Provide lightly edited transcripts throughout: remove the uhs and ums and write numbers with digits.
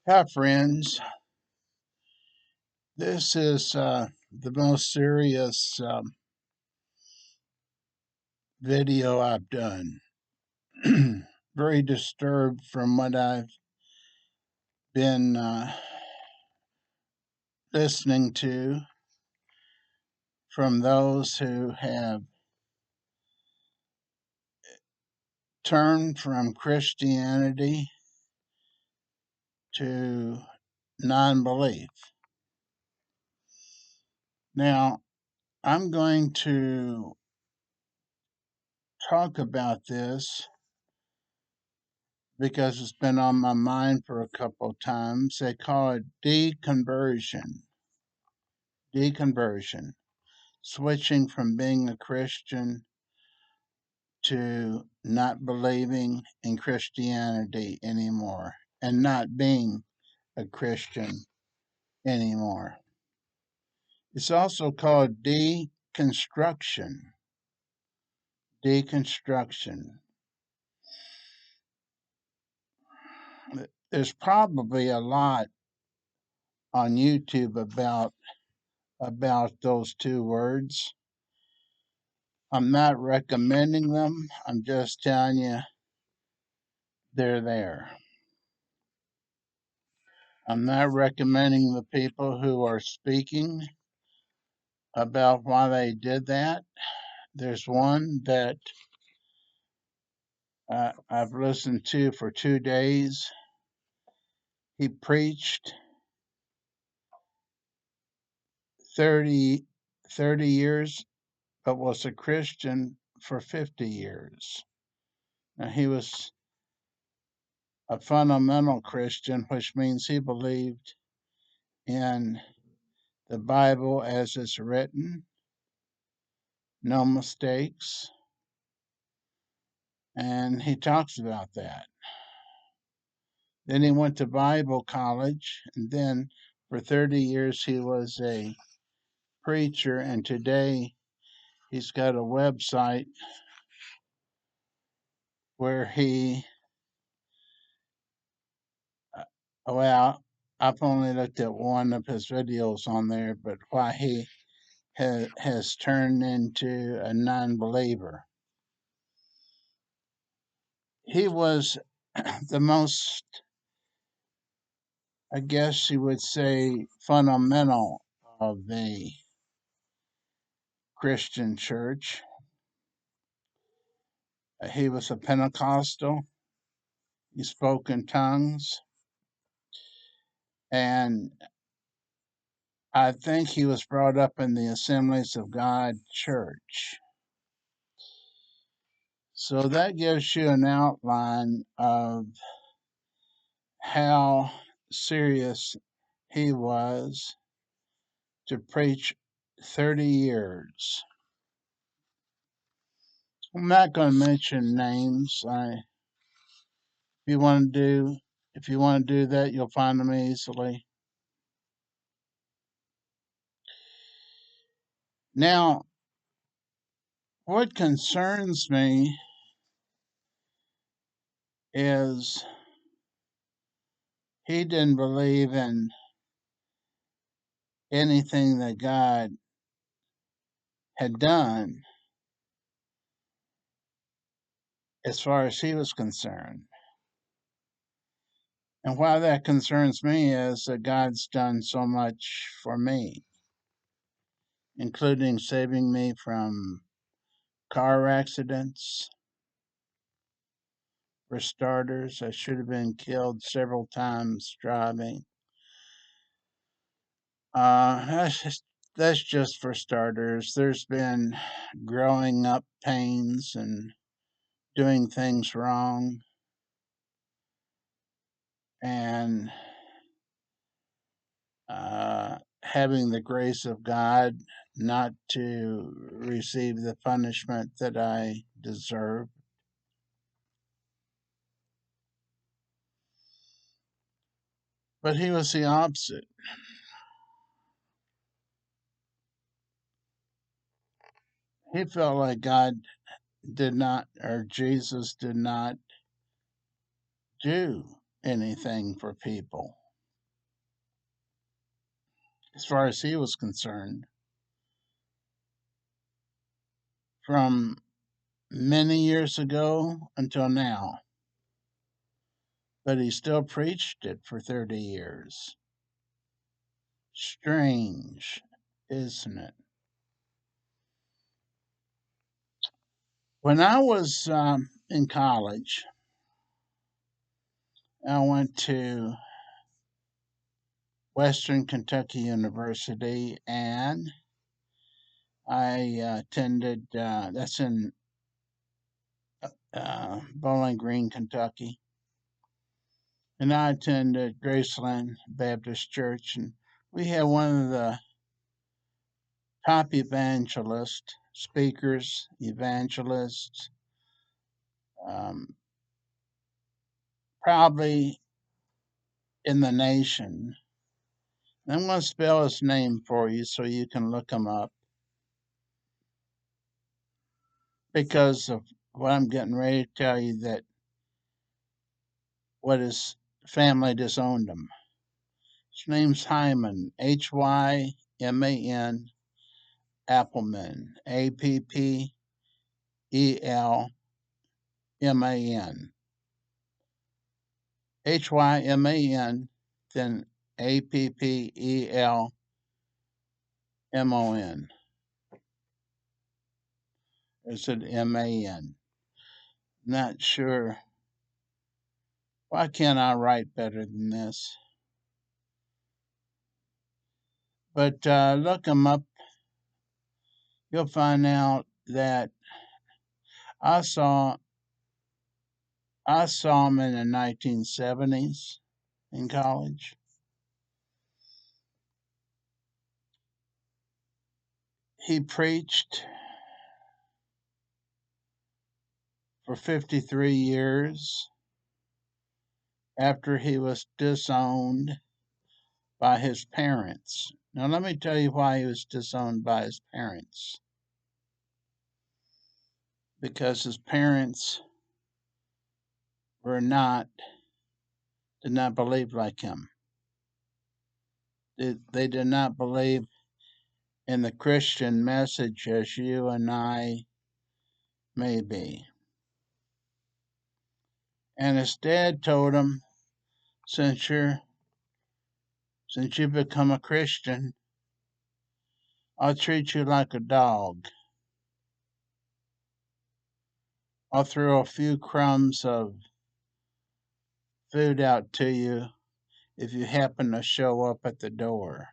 Hi, friends. This is the most serious video I've done. Very disturbed from what I've been listening to from those who have turned from Christianity to non belief. Now, I'm going to talk about this because it's been on my mind for a couple of times. They call it deconversion. Deconversion, switching from being a Christian to not believing in Christianity anymore and not being a Christian anymore. It's also called deconstruction. Deconstruction. There's probably a lot on YouTube about those two words. I'm not recommending them. I'm just telling you they're there. I'm not recommending the people who are speaking about why they did that. There's one that I've listened to for 2 days. He preached 30, 30 years, but was a Christian for 50 years. Now, he was a fundamental Christian, which means he believed in the Bible as it's written, no mistakes, and he talks about that. Then he went to Bible college, and then for 30 years he was a preacher, and today he's got a website where well, I've only looked at one of his videos on there, but why he has turned into a non believer. He was the most, I guess you would say, fundamental of the Christian church. He was a Pentecostal. He spoke in tongues. And I think he was brought up in the Assemblies of God church. So that gives you an outline of how serious he was to preach 30 years. I'm not going to mention names. If you want to do that, you'll find them easily. Now, what concerns me is he didn't believe in anything that God had done as far as he was concerned. And why that concerns me is that God's done so much for me, including saving me from car accidents. For starters, I should have been killed several times driving. That's just for starters. There's been growing up pains and doing things wrong, and having the grace of God not to receive the punishment that I deserve. But he was the opposite. He felt like God did not, or Jesus did not do anything for people. as far as he was concerned, from many years ago until now. But he still preached it for 30 years. Strange, isn't it? When I was in college, I went to Western Kentucky University and I attended, that's in Bowling Green, Kentucky. And I attended Graceland Baptist Church, and we had one of the top evangelist speakers, evangelists, um, probably in the nation. I'm going to spell his name for you so you can look him up because of what I'm getting ready to tell you that what his family disowned him. His name's Hyman, Hyman, Appleman, Appelman, Hyman, then Appelmon. Is it Man? Not sure. Why can't I write better than this? But look him up. You'll find out that I saw I saw him in the 1970s in college. He preached for 53 years after he was disowned by his parents. Now, let me tell you why he was disowned by his parents. Because his parents were not, did not believe like him. They did not believe in the Christian message as you and I may be. And his dad told him, since you've become a Christian, I'll treat you like a dog. I'll throw a few crumbs of food out to you if you happen to show up at the door.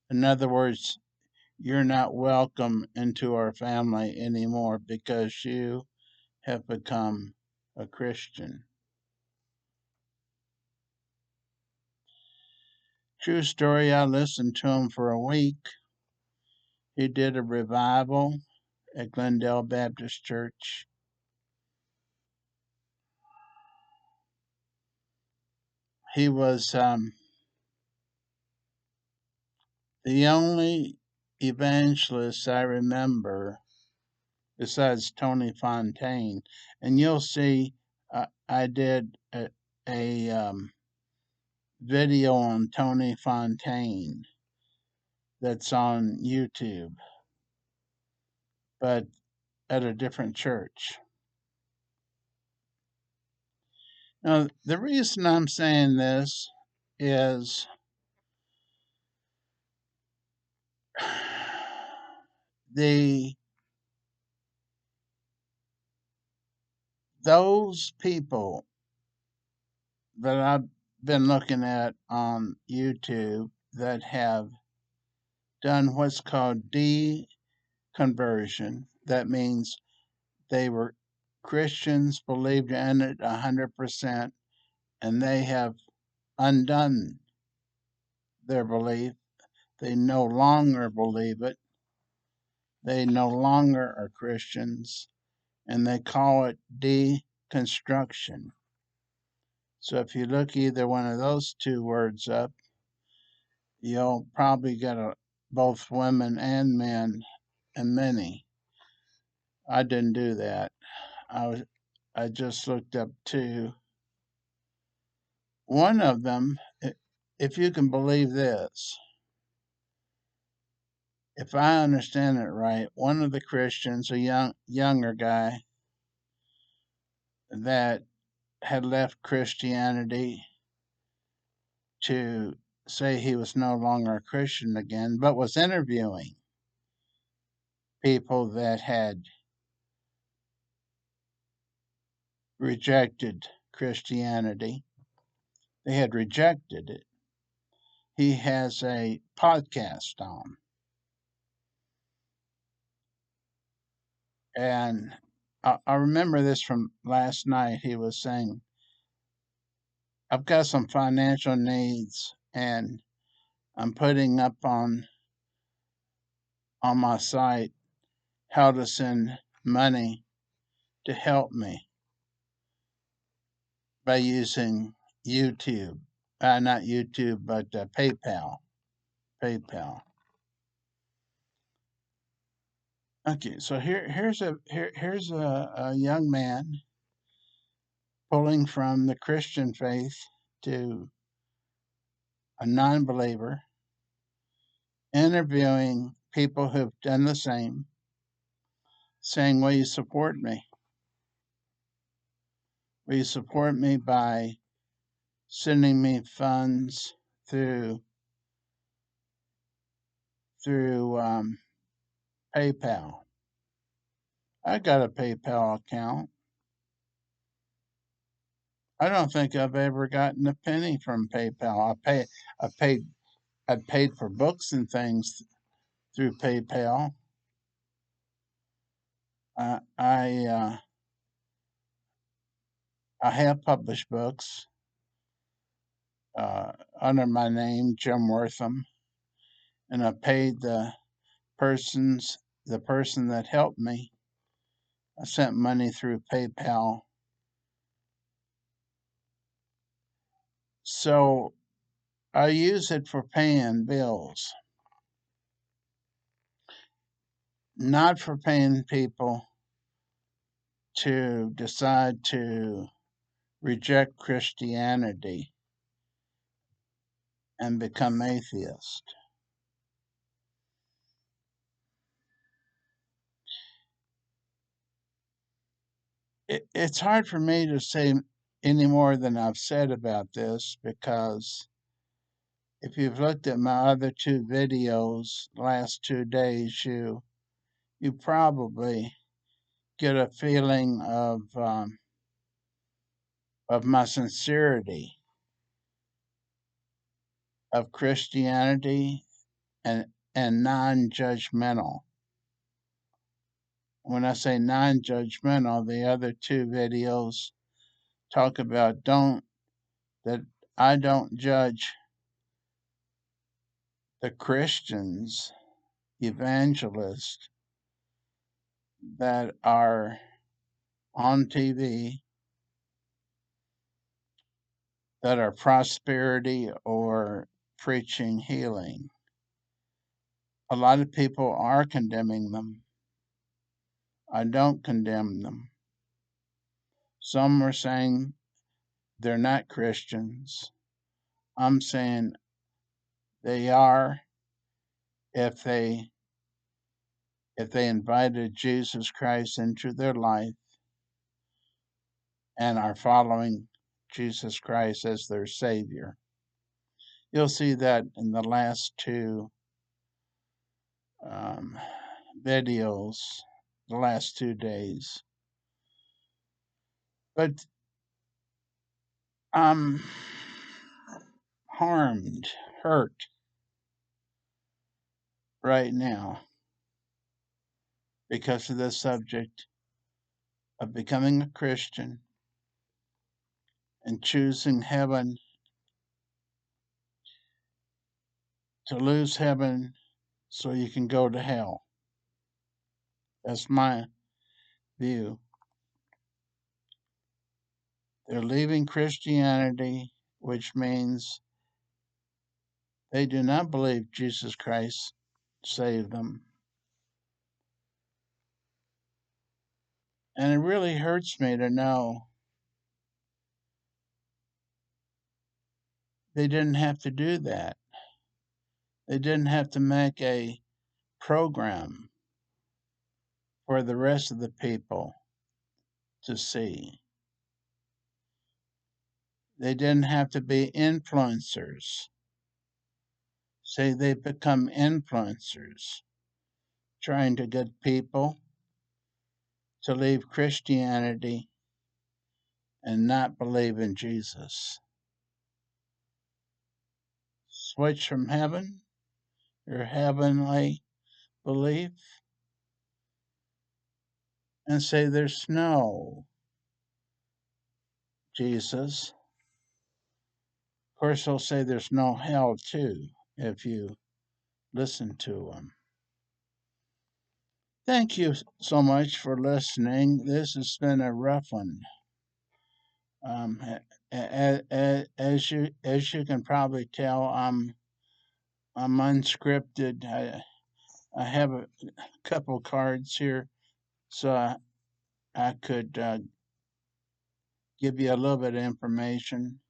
In other words, you're not welcome into our family anymore because you have become a Christian. True story, I listened to him for a week. He did a revival at Glendale Baptist Church. He was the only evangelist I remember besides Tony Fontaine. And you'll see, I did a video on Tony Fontaine that's on YouTube, but at a different church. Now, the reason I'm saying this is the those people that I've been looking at on YouTube that have done what's called deconversion. That means they were Christians, believed in it 100%, and they have undone their belief. They no longer believe it. They no longer are Christians, and they call it deconstruction. So if you look either one of those two words up, you'll probably get both women and men and many. I didn't do that. I just looked up two. One of them if you can believe this, if I understand it right, one of the Christians, a younger guy that had left Christianity to say he was no longer a Christian again, but was interviewing people that had rejected Christianity. They had rejected it. He has a podcast on. And I remember this from last night. He was saying, I've got some financial needs and I'm putting up on my site how to send money to help me by using YouTube. Not YouTube, but PayPal. PayPal. Okay, so here's a young man pulling from the Christian faith to a non-believer, interviewing people who've done the same, saying, "Will you support me? Will you support me by sending me funds through through PayPal?" I got a PayPal account. I don't think I've ever gotten a penny from PayPal. I paid, I paid for books and things through PayPal. I I uh, I have published books under my name, Jim Wortham, and I paid the person that helped me. I sent money through PayPal. So I use it for paying bills, not for paying people to decide to reject Christianity and become atheist. It's hard for me to say any more than I've said about this because if you've looked at my other two videos last 2 days, you probably get a feeling of my sincerity of Christianity and non-judgmental. When I say non-judgmental, the other two videos talk about don't that I don't judge the Christians, evangelists that are on TV that are prosperity or preaching healing. A lot of people are condemning them. I don't condemn them. Some are saying they're not Christians. I'm saying they are if they invited Jesus Christ into their life and are following Jesus Christ as their Savior. You'll see that in the last two um, videos, the last 2 days. But I'm harmed, hurt right now because of the subject of becoming a Christian and choosing heaven, to lose heaven so you can go to hell. That's my view. They're leaving Christianity, which means they do not believe Jesus Christ saved them. And it really hurts me to know They didn't have to do that. They didn't have to make a program for the rest of the people to see. They didn't have to be influencers. Say they become influencers, trying to get people to leave Christianity and not believe in Jesus. Switch from heaven, your heavenly belief, and say there's no Jesus. Of course, they'll say there's no hell too if you listen to them. Thank you so much for listening. This has been a rough one. Um, as you can probably tell, I'm unscripted. I have a couple cards here, so I could give you a little bit of information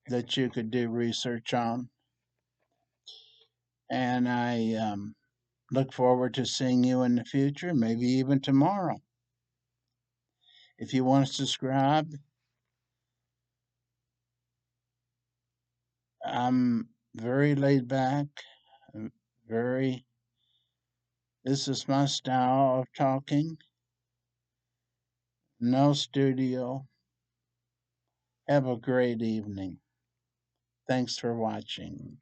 that you could do research on. And I look forward to seeing you in the future, maybe even tomorrow. If you want to subscribe, I'm very laid back, very, this is my style of talking. No studio. Have a great evening. Thanks for watching.